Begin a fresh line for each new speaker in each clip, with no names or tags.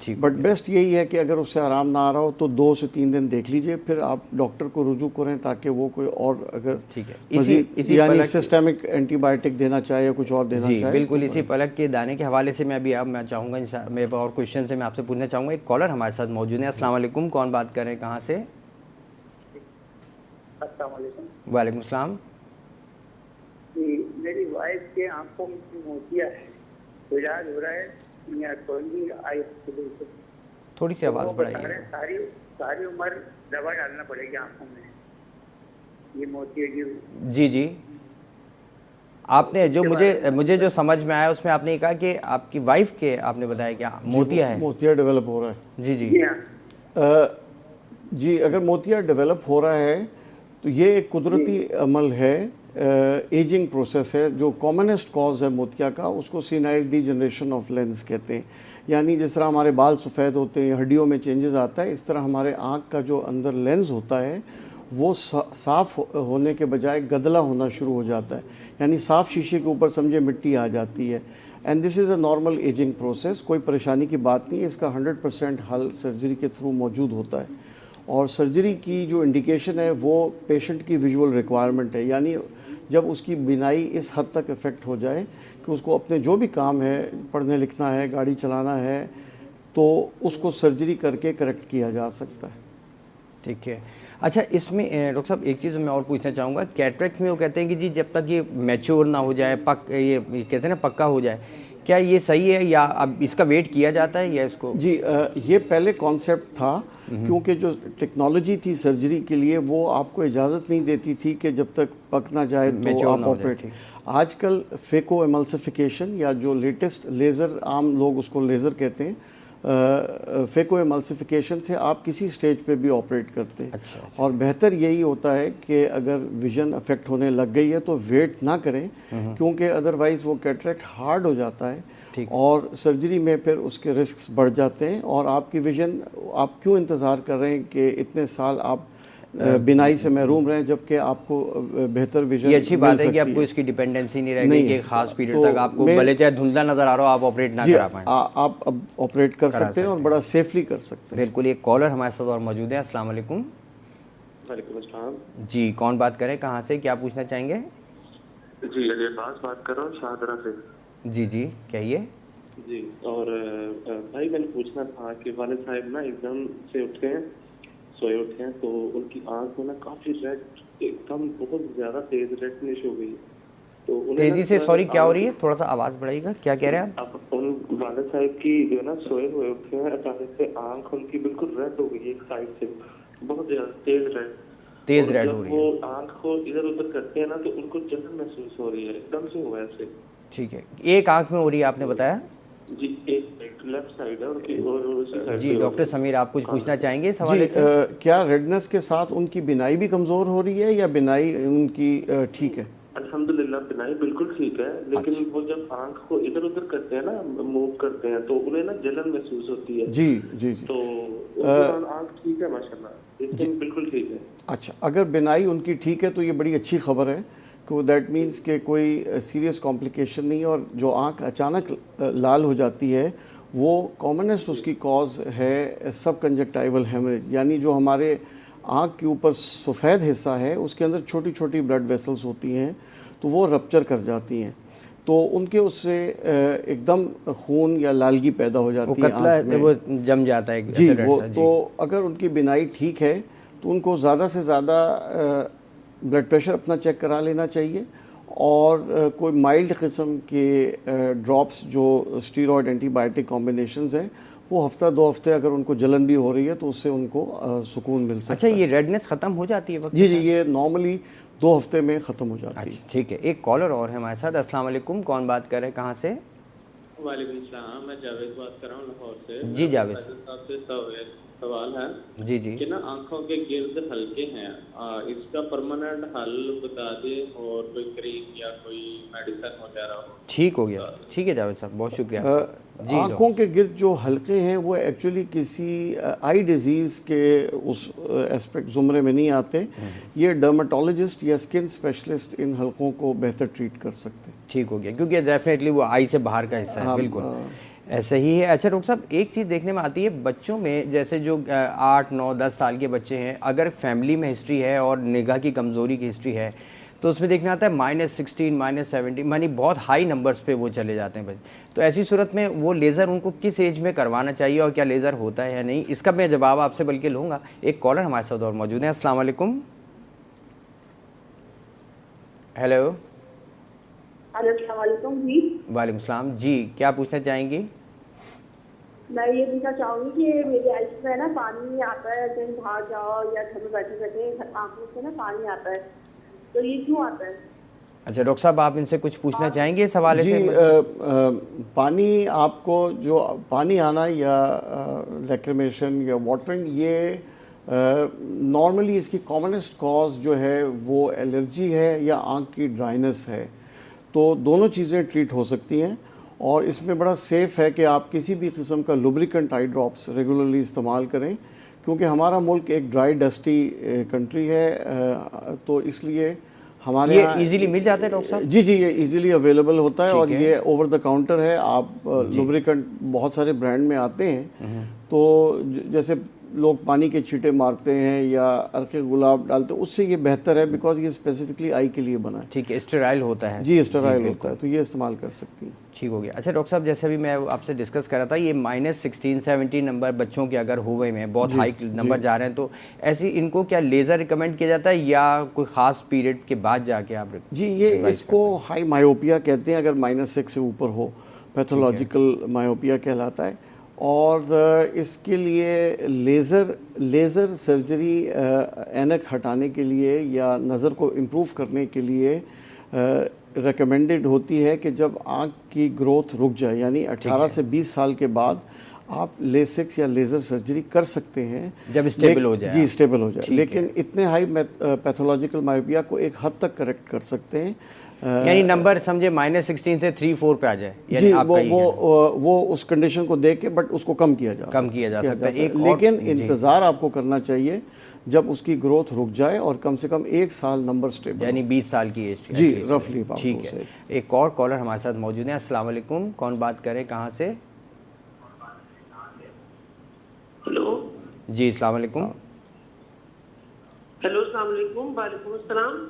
ٹھیک
but best یہی ہے کہ اگر اس سے آرام نہ آ رہا ہو تو 2 سے 3 دن دیکھ لیجئے، پھر آپ ڈاکٹر کو رجوع کریں تاکہ وہ کوئی اور اگر
ٹھیک ہے
مزید یعنی سسٹمک اینٹی بائیوٹک دینا چاہے یا کچھ اور دینا
جی
چاہے.
بالکل. اسی پلک کے دانے کے حوالے سے میں چاہوں گا میں اور کوشچن سے میں آپ سے پوچھنا چاہوں گا. ایک کالر ہمارے ساتھ موجود ہے. السلام علیکم، کون بات کر رہے ہیں، کہاں سے؟
السلام علیکم.
وعلیکم السلام.
جی میری وائف کے آنکھوں میں موتیا ہے، علاج ہو رہا ہے یا کوئی آئی ہاسپٹل سے.
تھوڑی سی آواز بڑھائیے.
ساری عمر دوا ڈالنا پڑے گی آنکھوں میں یہ موتیا کی.
جی جی، آپ نے جو مجھے جو سمجھ میں آیا اس میں آپ نے کہا کہ آپ کی وائف کے آپ نے بتایا کہ موتیا ہے.
موتیا ڈیولپ ہو رہا ہے.
جی جی
جی اگر موتیا ڈیولپ ہو رہا ہے تو یہ ایک قدرتی عمل ہے، ایجنگ پروسیس ہے. جو کامنسٹ کاز ہے موتیا کا اس کو سینائل ڈی جنریشن آف لینز کہتے ہیں. یعنی جس طرح ہمارے بال سفید ہوتے ہیں، ہڈیوں میں چینجز آتا ہے، اس طرح ہمارے آنکھ کا جو اندر لینز ہوتا ہے وہ صاف ہونے کے بجائے گدلا ہونا شروع ہو جاتا ہے. یعنی صاف شیشے کے اوپر سمجھے مٹی آ جاتی ہے. And this is a normal ageing process, کوئی پریشانی کی بات نہیں ہے. اس کا 100% حل سرجری کے تھرو موجود ہوتا ہے. اور سرجری کی جو انڈیکیشن ہے وہ پیشنٹ کی ویژول ریکوائرمنٹ ہے. یعنی جب اس کی بینائی اس حد تک افیکٹ ہو جائے کہ اس کو اپنے جو بھی کام ہے، پڑھنے لکھنا ہے، گاڑی چلانا ہے، تو اس کو سرجری کر کے کریکٹ کیا جا سکتا ہے.
ٹھیک ہے. اچھا اس میں ڈاکٹر صاحب ایک چیز میں اور پوچھنا چاہوں گا. کیٹریکٹ میں وہ کہتے ہیں کہ جی جب تک یہ میچور نہ ہو جائے، یہ کہتے ہیں نا پکا ہو جائے، کیا یہ صحیح ہے یا اب اس کا ویٹ کیا جاتا ہے یا اس کو؟
جی یہ پہلے کانسیپٹ تھا، کیونکہ جو ٹیکنالوجی تھی سرجری کے لیے وہ آپ کو اجازت نہیں دیتی تھی کہ جب تک پک نہ جائے تو آپ آپریٹ. آج کل فیکو ایملسیفیکیشن یا جو لیٹسٹ لیزر، عام لوگ اس کو لیزر کہتے ہیں، فیکو ایملسیفیکیشن سے آپ کسی سٹیج پہ بھی آپریٹ کرتے ہیں. اور بہتر یہی ہوتا ہے کہ اگر ویژن افیکٹ ہونے لگ گئی ہے تو ویٹ نہ کریں، کیونکہ ادروائز وہ کیٹریکٹ ہارڈ ہو جاتا ہے اور سرجری میں پھر اس کے رسکس بڑھ جاتے ہیں. اور آپ کی ویژن، آپ کیوں انتظار کر رہے ہیں کہ اتنے سال آپ بینائی سے محروم رہیں جبکہ آپ کو بہتر ویژن.
یہ اچھی بات ہے کہ آپ کو اس کی ڈیپینڈنسی نہیں رہے گی کہ ایک خاص پیریڈ تک آپ کو بھلے چاہے دھندلا نظر آ رہا ہو آپ آپریٹ نہ کرا پائیں.
آپ اب آپریٹ کر سکتے ہیں اور بڑا سیفلی کر سکتے ہیں.
بالکل. ایک کالر ہمارے ساتھ اور موجود ہے. السلام علیکم.
وعلیکم السلام.
جی کون بات کریں، کہاں سے، کیا پوچھنا چاہیں گے؟
جی علی عباس بات کر رہا ہوں شاہدرہ سے.
جی جی کہیے.
جی اور بھائی میں نے پوچھنا تھا کہ والد صاحب نا ایک دم سے سوئے اٹھے ہیں تو ان کی آنکھ میں نا کافی ریڈ، ایک دم بہت زیادہ تیز ریڈنش ہو گئی. تو
تیزی سے سوری کیا ہو رہی ہے، تھوڑا سا آواز بڑھائیے گا، کیا کہہ رہے ہیں آپ؟
ان والد صاحب کی جو ہے نا سوئے ہوئے اٹھے ہیں، اچانک سے آنکھ ان کی بالکل ریڈ ہو گئی ہے ایک سائڈ سے، بہت زیادہ تیز ریڈ ہو رہی ہے. وہ آنکھ کو ادھر ادھر کرتے ہیں نا تو ان کو جلن محسوس ہو رہی ہے، ایک دم سے ہوا ایسے.
ٹھیک ہے. ایک آنکھ میں ہو رہی ہے آپ نے بتایا؟
جی ایک لیفٹ سائڈ ہے ان کی.
جی ڈاکٹر سمیر آپ کچھ پوچھنا چاہیں گے اس حوالے سے؟
کیا ریڈنس کے ساتھ ان کی بینائی بھی کمزور ہو رہی ہے یا بینائی ان کی ٹھیک ہے؟
الحمدللہ بینائی بالکل ٹھیک ہے، لیکن وہ جب آنکھ کو ادھر ادھر کرتے ہیں نا، موو کرتے ہیں تو انہیں نا جلن محسوس ہوتی ہے.
جی جی جی.
تو آنکھ ٹھیک ہے ماشاءاللہ، بالکل ٹھیک ہے.
اچھا اگر بینائی ان کی ٹھیک ہے تو یہ بڑی اچھی خبر ہے کہ دیٹ مینس کہ کوئی سیریس کمپلیکیشن نہیں. اور جو آنکھ اچانک لال ہو جاتی ہے وہ کامنسٹ اس کی کاز ہے سب کنجکٹائیول ہیمریج. یعنی جو ہمارے آنکھ کے اوپر سفید حصہ ہے اس کے اندر چھوٹی چھوٹی بلڈ ویسلز ہوتی ہیں تو وہ رپچر کر جاتی ہیں تو ان کے اس سے ایک دم خون یا لالگی پیدا ہو جاتی ہے،
وہ جم جاتا ہے.
جی وہ تو اگر ان کی بینائی ٹھیک ہے تو ان کو زیادہ سے زیادہ بلڈ پریشر اپنا چیک کرا لینا چاہیے اور کوئی مائلڈ قسم کے ڈراپس جو اسٹیرائڈ اینٹی بائیوٹک کمبینیشنز ہیں وہ ہفتہ 2 ہفتے اگر ان کو جلن بھی ہو رہی ہے تو اس سے ان کو سکون مل سکتا ہے.
اچھا یہ ریڈنس ختم ہو جاتی ہے وقت؟
جی یہ نارملی 2 ہفتے میں ختم ہو جاتی ہے.
ٹھیک ہے. ایک کالر اور ہے ہمارے ساتھ. السلام علیکم، کون بات کر رہے ہیں، کہاں سے؟
وعلیکم السلام، میں جاوید بات کر رہا ہوں لاہور سے.
جی جاوید
صاحب سے سوال ہے
جی جی
کہ نا آنکھوں کے گرد حلقے ہیں، اس کا پرماننٹ حل بتا دیں اور کوئی کریم یا کوئی میڈیسن وغیرہ ہو.
ٹھیک ہو گیا. ٹھیک ہے جاوید صاحب، بہت شکریہ.
آنکھوں کے گرد جو حلقے ہیں وہ ایکچولی کسی آئی ڈیزیز کے اس ایسپیکٹ زمرے میں نہیں آتے. یہ ڈرماٹولوجسٹ یا اسکن اسپیشلسٹ ان حلقوں کو بہتر ٹریٹ کر سکتے ہیں.
ٹھیک ہو گیا، کیونکہ ڈیفینیٹلی وہ آئی سے باہر کا حصہ ہے. بالکل. ایسا ہی ہے. اچھا ڈاکٹر صاحب ایک چیز دیکھنے میں آتی ہے بچوں میں, جیسے جو 8 9 10 سال کے بچے ہیں, اگر فیملی میں ہسٹری ہے اور نگاہ کی کمزوری کی ہسٹری ہے تو اس میں دیکھنا آتا ہے -16 -17, یعنی بہت ہائی نمبرز پہ وہ چلے جاتے ہیں بچے. تو ایسی صورت میں وہ لیزر ان کو کس ایج میں کروانا چاہیے اور کیا لیزر ہوتا ہے یا نہیں, اس کا میں جواب آپ سے بلکہ لوں گا. ایک کالر ہمارے ساتھ اور موجود ہیں. السلام علیکم. ہیلو.
السلام علیکم. جی
وعلیکم السلام. جی کیا پوچھنا چاہیں گی؟
میں یہ پوچھنا چاہوں گی کہ میری آئس میں نا پانی آتا ہے, کہیں باہر جاؤ یا گھر میں بیٹھے بیٹھے آنکھوں سے نا پانی آتا ہے, تو یہ کیوں آتا ہے؟
اچھا ڈاکٹر صاحب آپ ان سے کچھ پوچھنا چاہیں گے اس حوالے سے؟
پانی آپ کو جو پانی آنا یا لیکریمیشن یا واٹرنگ, یہ نارملی اس کی کامنسٹ کاز جو ہے وہ الرجی ہے یا آنکھ کی ڈرائنس ہے. تو دونوں چیزیں ٹریٹ ہو سکتی ہیں, اور اس میں بڑا سیف ہے کہ آپ کسی بھی قسم کا لوبریکنٹ آئی ڈراپس ریگولرلی استعمال کریں, کیونکہ ہمارا ملک ایک ڈرائی ڈسٹی کنٹری ہے. تو اس لیے ہمارے
یہ ایزیلی مل جاتا ہے ڈاکٹر صاحب؟
جی یہ ایزیلی اویلیبل ہوتا ہے, اور یہ اوور دا کاؤنٹر ہے. آپ لوبریکنٹ بہت سارے برانڈ میں آتے ہیں, تو جیسے لوگ پانی کے چھینٹے مارتے ہیں یا عرق گلاب ڈالتے ہیں, اس سے یہ بہتر ہے بیکاز یہ اسپیسیفکلی آئی کے لیے بنا ہے.
ٹھیک ہے, اسٹرائل ہوتا ہے.
جی اسٹرائل ہوتا ہے, تو یہ استعمال کر سکتی ہیں.
ٹھیک ہو گیا. اچھا ڈاکٹر صاحب جیسے بھی میں آپ سے ڈسکس کر رہا تھا, یہ -16 17 نمبر بچوں کے اگر ہوئے میں بہت ہائی نمبر جا رہے ہیں, تو ایسی ان کو کیا لیزر ریکمینڈ کیا جاتا ہے یا کوئی خاص پیریڈ کے بعد جا کے آپ؟
جی یہ اس کو ہائی مائیوپیا کہتے ہیں, اگر -6 سے اوپر ہو, پیتھولوجیکل مائیوپیا کہلاتا ہے. اور اس کے لیے لیزر سرجری اینک ہٹانے کے لیے یا نظر کو امپروو کرنے کے لیے ریکمینڈڈ ہوتی ہے کہ جب آنکھ کی گروتھ رک جائے, یعنی 18 سے 20 سال کے بعد آپ لیسکس یا لیزر سرجری کر سکتے ہیں
جب اسٹیبل ہو جائے.
جی اسٹیبل ہو جائے, لیکن اتنے ہائی پیتھولوجیکل مائیوپیا کو ایک حد تک کریکٹ کر سکتے ہیں.
یعنی نمبر سمجھے -16 سے 3 4 پہ آ جائے,
جی وہ اس کنڈیشن کو دیکھ کے, بٹ اس کو کم کیا جا سکتا ہے. لیکن انتظار آپ کو کرنا چاہیے جب اس کی گروتھ رک جائے اور کم سے کم 1 سال نمبر اسٹیبل,
یعنی 20 سال کی ایج.
جی رفلی.
ٹھیک ہے. ایک اور کالر ہمارے ساتھ موجود ہیں. السلام علیکم. کون بات کریں, کہاں سے؟
ہیلو.
جی السلام علیکم.
ہیلو السلام علیکم. وعلیکم السلام.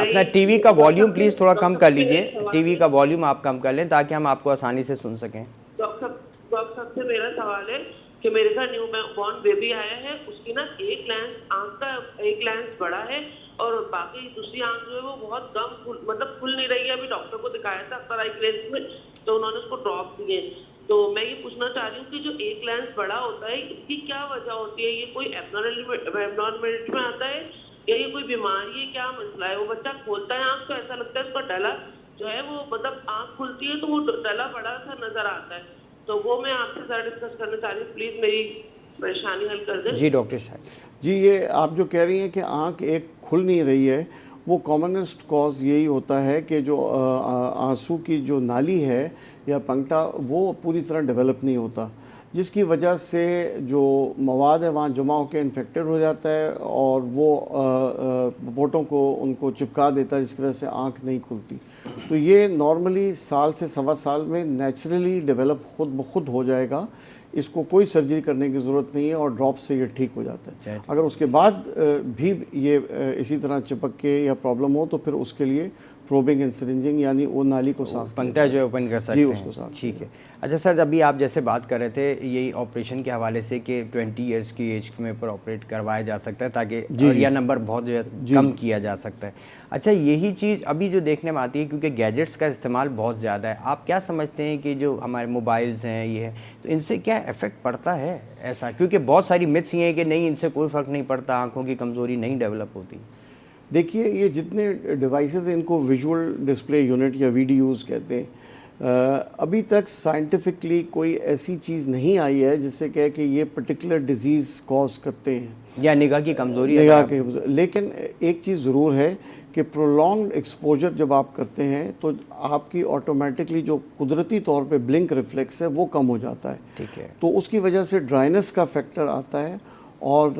اپنا ٹی وی کا والیوم پلیز تھوڑا کم کر لیجئے. ٹی وی کا والیوم آپ کم کر لیں تاکہ ہم آپ کو آسانی سے سن سکیں.
ڈاکٹر صاحب سے میرا سوال ہے کہ میرے گھر نیو بورن بیبی آیا ہے, اس کی نا ایک لینس آنکھ کا ایک لینس بڑا ہے اور باقی دوسری آنکھ جو ہے وہ بہت کم مطلب کھل نہیں رہی ہے. ابھی ڈاکٹر کو دکھایا تھا اختر آئی کلینک میں, تو انہوں نے اس کو ڈراپ دیے. تو میں یہ پوچھنا چاہ رہی ہوں کہ جو ایک لینس بڑا ہوتا ہے اس کی کیا وجہ ہوتی ہے؟ یہ کوئی ایبنارملٹی میں آتا ہے یا یہ کوئی بیماری ہے, کیا مسئلہ ہے؟ وہ بچہ کھولتا ہے آنکھ تو ایسا لگتا ہے اس کا ڈلا جو ہے وہ مطلب آنکھ کھلتی ہے تو وہ ڈلا بڑا سا نظر آتا ہے. تو وہ میں آپ سے ذرا ڈسکس کرنا چاہ رہی ہوں, پلیز میری پریشانی حل کر دیں.
جی ڈاکٹر صاحب.
جی یہ آپ جو کہہ رہی ہیں کہ آنکھ ایک کھل نہیں رہی ہے, وہ کامنسٹ کاز یہی ہوتا ہے کہ جو آنسو کی جو نالی ہے یا پنکٹا وہ پوری طرح ڈیولپ نہیں ہوتا, جس کی وجہ سے جو مواد ہے وہاں جمع ہو کے انفیکٹڈ ہو جاتا ہے اور وہ بوٹوں کو ان کو چپکا دیتا ہے, جس کی وجہ سے آنکھ نہیں کھلتی. تو یہ نارملی 1 سال سے 1.25 سال میں نیچرلی ڈیولپ خود بخود ہو جائے گا. اس کو کوئی سرجری کرنے کی ضرورت نہیں ہے اور ڈراپ سے یہ ٹھیک ہو جاتا ہے. اگر اس کے بعد بھی یہ اسی طرح چپک کے یا پرابلم ہو تو پھر اس کے لیے پروبنگ اینڈ سرنجنگ, یعنی وہ نالی کو صاف
پنکٹا جو ہے اوپن کر سکتے ہیں.
اس کو صاف.
ٹھیک ہے. اچھا سر ابھی آپ جیسے بات کر رہے تھے یہی آپریشن کے حوالے سے کہ 20 ایئرس کی ایج میں پر آپریٹ کروایا جا سکتا ہے تاکہ یا نمبر بہت جو ہے کم کیا جا سکتا ہے. اچھا یہی چیز ابھی جو دیکھنے میں آتی ہے کیونکہ گیجٹس کا استعمال بہت زیادہ ہے, آپ کیا سمجھتے ہیں کہ جو ہمارے موبائلز ہیں یہ ہے تو ان سے کیا افیکٹ پڑتا ہے ایسا؟ کیونکہ بہت ساری متس یہ ہیں کہ نہیں ان سے کوئی فرق نہیں پڑتا, آنکھوں کی کمزوری نہیں ڈیولپ ہوتی.
دیکھیے یہ جتنے ڈیوائسز ہیں ان کو ویژول ڈسپلے یونٹ یا ویڈیوز کہتے ہیں. ابھی تک سائنٹیفکلی کوئی ایسی چیز نہیں آئی ہے جس سے کہے کہ یہ پرٹیکولر ڈیزیز کاز کرتے ہیں
یا نگاہ کی کمزوری.
لیکن ایک چیز ضرور ہے کہ پرولونگڈ ایکسپوجر جب آپ کرتے ہیں تو آپ کی آٹومیٹکلی جو قدرتی طور پہ بلنک ریفلیکس ہے وہ کم ہو جاتا ہے.
ٹھیک ہے.
تو اس کی وجہ سے ڈرائنس کا فیکٹر آتا ہے, اور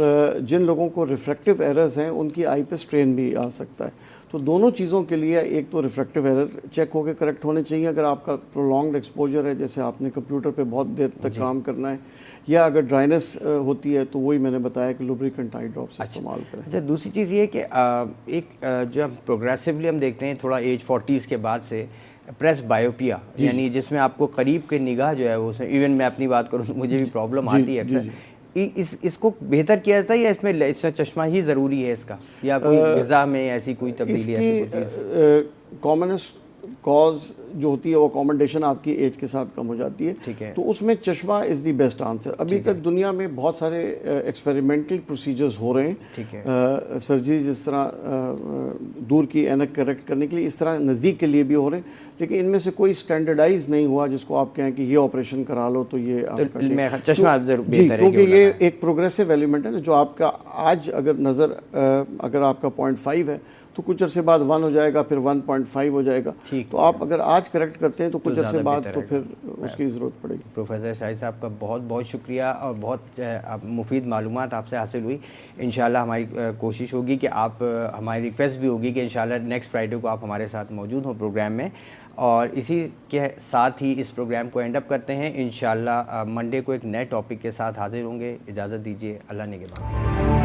جن لوگوں کو ریفریکٹیو ایررز ہیں ان کی آئی پہ سٹرین بھی آ سکتا ہے. تو دونوں چیزوں کے لیے ایک تو ریفریکٹیو ایرر چیک ہو کے کریکٹ ہونے چاہیے اگر آپ کا پرولونگڈ ایکسپوجر ہے، جیسے آپ نے کمپیوٹر پہ بہت دیر تک کام کرنا ہے، یا اگر ڈرائنس ہوتی ہے تو وہی میں نے بتایا کہ لوبریکنٹ آئی ڈراپس استعمال کریں۔
اچھا، دوسری چیز یہ کہ ایک جو پروگریسولی ہم دیکھتے ہیں تھوڑا ایج 40s کے بعد سے پریس بایوپیا، یعنی جس میں آپ کو قریب کے نگاہ جو ہے وہ ایون میں اپنی بات کروں تو مجھے بھی پرابلم آتی ہے اکثر، اس کو بہتر کیا جاتا ہے یا اس میں چشمہ ہی ضروری ہے اس کا، یا کوئی غذا میں ایسی کوئی تبدیلی ایسی کوئی چیز؟
کامنسٹ کاز جو ہوتی ہے وہ اکوموڈیشن آپ کی ایج کے ساتھ کم ہو جاتی ہے، تو اس میں چشمہ از دی بیسٹ آنسر۔ ابھی تک دنیا میں بہت سارے ایکسپیریمنٹل پروسیجرز ہو رہے ہیں، سرجری جس طرح دور کی اینک کریکٹ کرنے کے لیے، اس طرح نزدیک کے لیے بھی ہو رہے ہیں، لیکن ان میں سے کوئی اسٹینڈرڈائز نہیں ہوا جس کو آپ کہیں کہ یہ آپریشن کرا لو تو یہ
چشمہ بہتر ہے،
کیونکہ یہ ایک پروگریسو ایلیمنٹ ہے نا، جو آپ کا آج اگر نظر اگر آپ کا 0.5 ہے تو کچھ عرصے بعد 1 ہو جائے گا، پھر 1.5 ہو جائے گا، تو آپ اگر آج کریکٹ کرتے ہیں تو کچھ عرصے بعد تو پھر اس کی ضرورت پڑے گی۔
پروفیسر شاہد صاحب کا بہت بہت شکریہ، اور بہت مفید معلومات آپ سے حاصل ہوئی۔ انشاءاللہ ہماری کوشش ہوگی کہ آپ، ہماری ریکویسٹ بھی ہوگی کہ انشاءاللہ نیکسٹ فرائیڈے کو آپ ہمارے ساتھ موجود ہوں پروگرام میں، اور اسی کے ساتھ ہی اس پروگرام کو اینڈ اپ کرتے ہیں۔ انشاءاللہ منڈے کو ایک نئے ٹاپک کے ساتھ حاضر ہوں گے۔ اجازت دیجیے، اللہ نگہبان۔